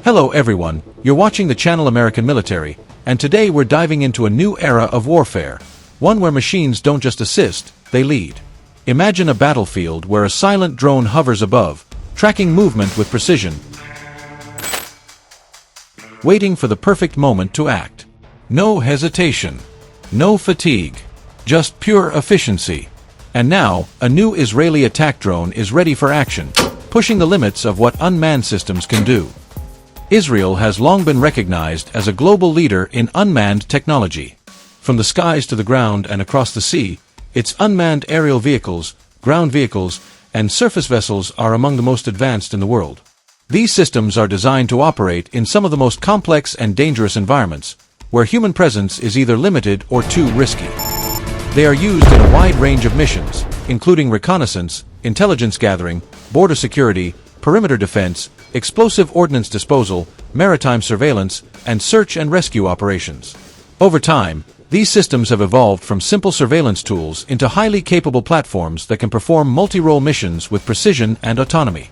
Hello everyone, you're watching the channel American Military, and today we're diving into a new era of warfare, one where machines don't just assist, they lead. Imagine a battlefield where a silent drone hovers above, tracking movement with precision, waiting for the perfect moment to act. No hesitation, no fatigue, just pure efficiency. And now, a new Israeli attack drone is ready for action, pushing the limits of what unmanned systems can do. Israel has long been recognized as a global leader in unmanned technology. From the skies to the ground and across the sea, its unmanned aerial vehicles, ground vehicles, and surface vessels are among the most advanced in the world. These systems are designed to operate in some of the most complex and dangerous environments, where human presence is either limited or too risky. They are used in a wide range of missions, including reconnaissance, intelligence gathering, border security, perimeter defense, explosive ordnance disposal, maritime surveillance, and search and rescue operations. Over time, these systems have evolved from simple surveillance tools into highly capable platforms that can perform multi-role missions with precision and autonomy.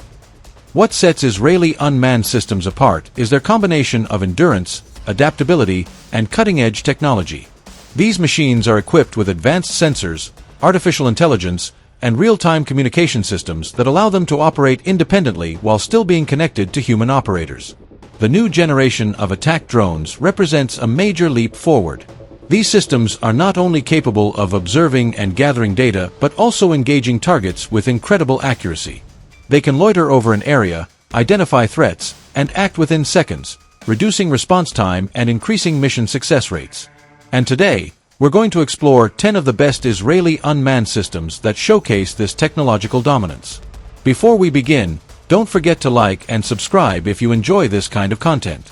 What sets Israeli unmanned systems apart is their combination of endurance, adaptability, and cutting-edge technology. These machines are equipped with advanced sensors, artificial intelligence, and real-time communication systems that allow them to operate independently while still being connected to human operators. The new generation of attack drones represents a major leap forward. These systems are not only capable of observing and gathering data, but also engaging targets with incredible accuracy. They can loiter over an area, identify threats, and act within seconds, reducing response time and increasing mission success rates. And today, we're going to explore 10 of the best Israeli unmanned systems that showcase this technological dominance. Before we begin, don't forget to like and subscribe if you enjoy this kind of content.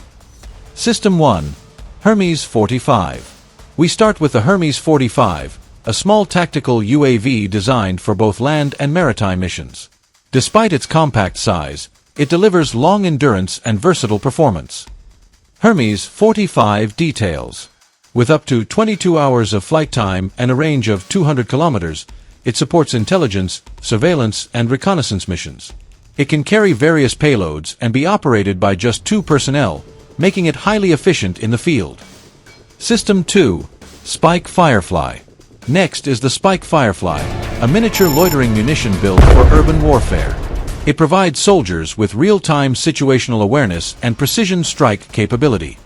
System 1. Hermes 45. We start with the Hermes 45, a small tactical UAV designed for both land and maritime missions. Despite its compact size, it delivers long endurance and versatile performance. Hermes 45 details. With up to 22 hours of flight time and a range of 200 kilometers, it supports intelligence, surveillance, and reconnaissance missions. It can carry various payloads and be operated by just 2 personnel, making it highly efficient in the field. System 2. Spike Firefly. Next is the Spike Firefly, a miniature loitering munition built for urban warfare. It provides soldiers with real-time situational awareness and precision strike capability.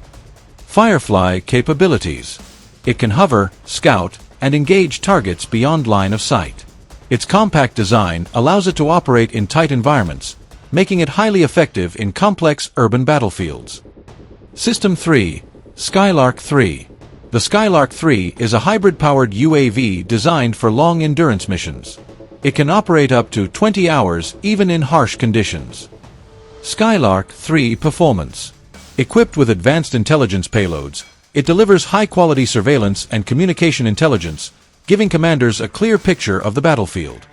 Firefly capabilities. It can hover, scout, and engage targets beyond line of sight. Its compact design allows it to operate in tight environments, making it highly effective in complex urban battlefields. System 3. Skylark 3. The Skylark 3 is a hybrid-powered UAV designed for long endurance missions. It can operate up to 20 hours even in harsh conditions. Skylark 3 performance. Equipped with advanced intelligence payloads, it delivers high-quality surveillance and communication intelligence, giving commanders a clear picture of the battlefield.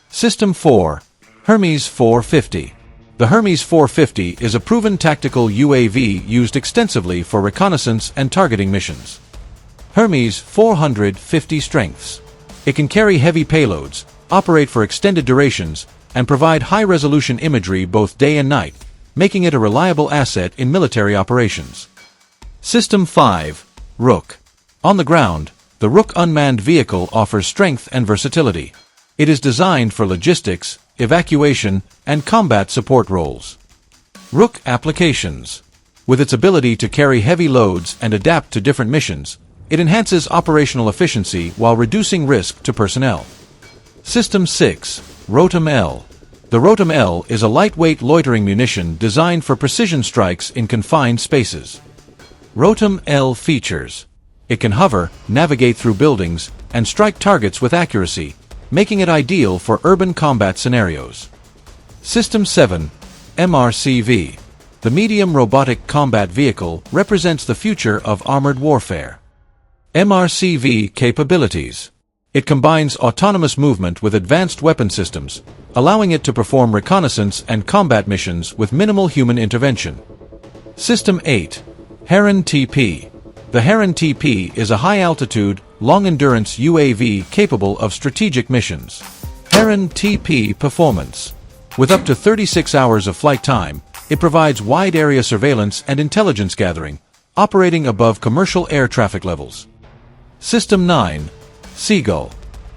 System 4. Hermes 450. The Hermes 450 is a proven tactical UAV used extensively for reconnaissance and targeting missions. Hermes 450 strengths. It can carry heavy payloads, operate for extended durations, and provide high-resolution imagery both day and night, making it a reliable asset in military operations. System 5. Rook. On the ground, the Rook unmanned vehicle offers strength and versatility. It is designed for logistics, evacuation, and combat support roles. Rook applications. With its ability to carry heavy loads and adapt to different missions, it enhances operational efficiency while reducing risk to personnel. System 6. Rotem L. The Rotem L is a lightweight loitering munition designed for precision strikes in confined spaces. Rotem L features. It can hover, navigate through buildings, and strike targets with accuracy, making it ideal for urban combat scenarios. System 7. MRCV. The Medium Robotic Combat Vehicle represents the future of armored warfare. MRCV capabilities. It combines autonomous movement with advanced weapon systems, allowing it to perform reconnaissance and combat missions with minimal human intervention. System 8. Heron TP. The Heron TP is a high-altitude, long-endurance UAV capable of strategic missions. Heron TP performance. With up to 36 hours of flight time, it provides wide-area surveillance and intelligence gathering, operating above commercial air traffic levels. System 9. Seagull.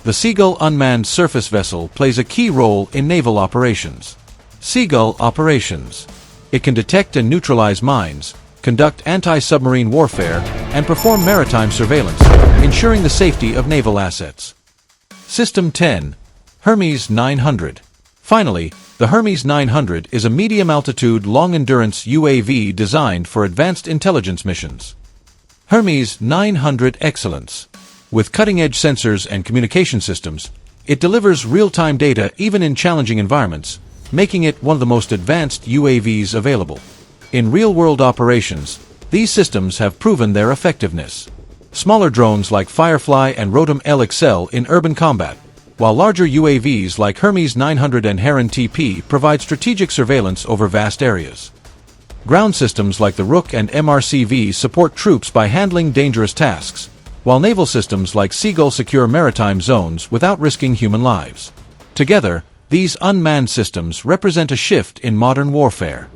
The Seagull unmanned surface vessel plays a key role in naval operations. Seagull operations. It can detect and neutralize mines, conduct anti-submarine warfare, and perform maritime surveillance, ensuring the safety of naval assets. System 10. Hermes 900. Finally, the Hermes 900 is a medium-altitude, long-endurance UAV designed for advanced intelligence missions. Hermes 900 Excellence. With cutting-edge sensors and communication systems, it delivers real-time data even in challenging environments, making it one of the most advanced UAVs available. In real-world operations, these systems have proven their effectiveness. Smaller drones like Firefly and Rotem excel in urban combat, while larger UAVs like Hermes 900 and Heron TP provide strategic surveillance over vast areas. Ground systems like the Rook and MRCV support troops by handling dangerous tasks, while naval systems like Seagull secure maritime zones without risking human lives. Together, these unmanned systems represent a shift in modern warfare.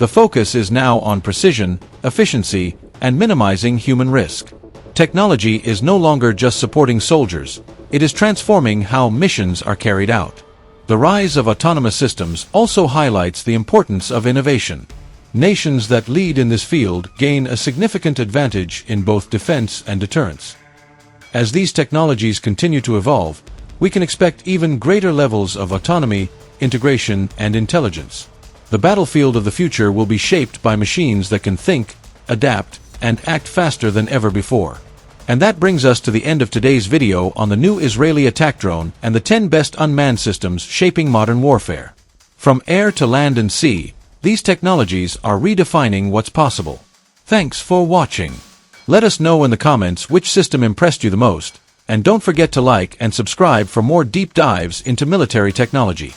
The focus is now on precision, efficiency, and minimizing human risk. Technology is no longer just supporting soldiers, it is transforming how missions are carried out. The rise of autonomous systems also highlights the importance of innovation. Nations that lead in this field gain a significant advantage in both defense and deterrence. As these technologies continue to evolve, we can expect even greater levels of autonomy, integration, and intelligence. The battlefield of the future will be shaped by machines that can think, adapt, and act faster than ever before. And that brings us to the end of today's video on the new Israeli attack drone and the 10 best unmanned systems shaping modern warfare. From air to land and sea, these technologies are redefining what's possible. Thanks for watching. Let us know in the comments which system impressed you the most, and don't forget to like and subscribe for more deep dives into military technology.